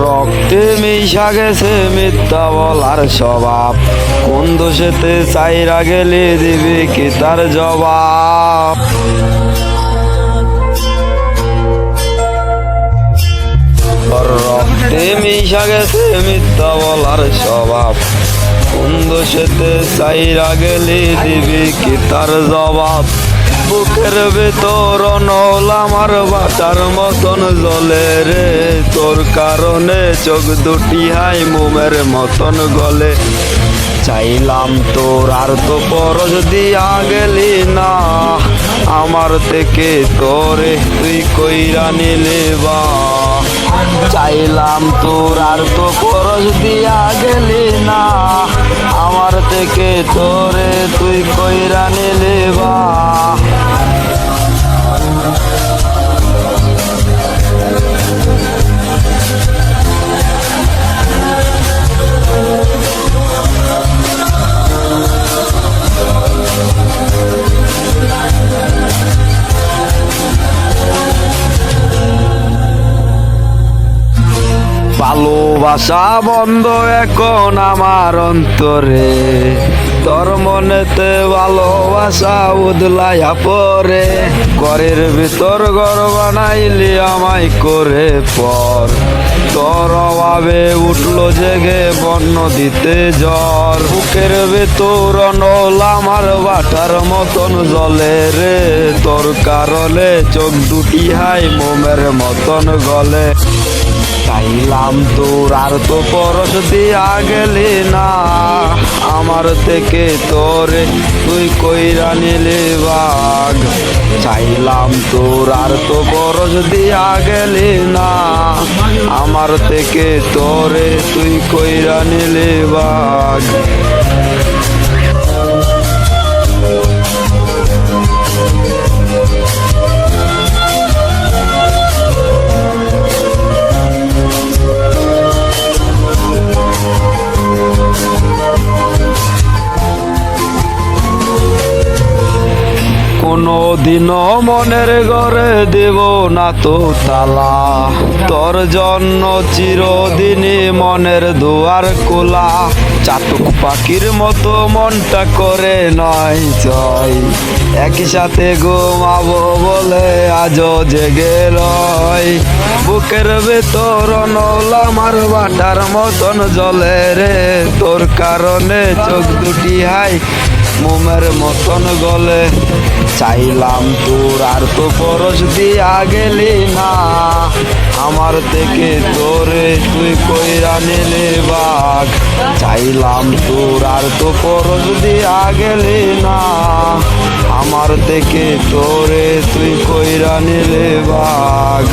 রক্তে মিশা গেছে মিথ্যা বলার স্বভাব, কোন দোষেতে চাইরা গেলে দিবে কি তার জবাব। রক্তে মিশা গেছে মিথ্যা বলার স্বভাব, কোন দোষেতে চাইরা গেলে দিবে কি তার জবাব। বুকের ভেতর নল আমার বাটার মতন জ্বলে রে, তোর কারণে চোখ দুটি হাই মোমের মতন গলে। চাইলাম তোর আর তো পরশ দিয়া গেলি না, আমার থেকে তোরে তুই কইরা নিলে বা। চাইলাম তোর আর তো পরশ দিয়া গেলি না, আমার থেকে তোরে তুই কইরা নিলে বা। ভালোবাসা বন্ধ এখন আমার অন্তরে, তোর মনেতে ভালোবাসা উদলাইয়া পরে। ঘরের ভিতর ঘর বানাইলি আমায় করে পর, তোর অভাবে উঠলো জেগে বন্য দিতে জ্বর। বুকের ভেতর নল আমার বাটার মতন জ্বলে রে, তোর কারণে চোখ দুটি হাই মোমের মতন গলে। চাইলাম তোর আর তো পরশ দিয়া গেলি না, আমার থেকে তোরে তুই কইরা নিলি বাঘ। চাইলাম তোর আর তো পরশ দিয়া গেলি না, আমার থেকে তোরে তুই কইরা নিলি বাঘ। কোনদিনও মনের ঘরে দেব না তো তালা, তোর জন্য চিরদিনই মনের দুয়ার খোলা। চাতক পাখির মতো মনটা করে নয় জয়, একই সাথে ঘুমাবো বলে আজও জেগে রয়। বুকের ভেতর নল আমার বাটার মতন জ্বলে রে, তোর কারণে চোখ দুটি হাই মোমের মতন গলে। চাইলাম তোর আর তো পরশ দিয়া গেলি না, আমার থেকে তোরে তুই কইরা নিলি বাঘ। চাইলাম তোর আর তো পরশ দিয়া গেলি না, আমার থেকে তোরে তুই কইরা নিলি বাঘ।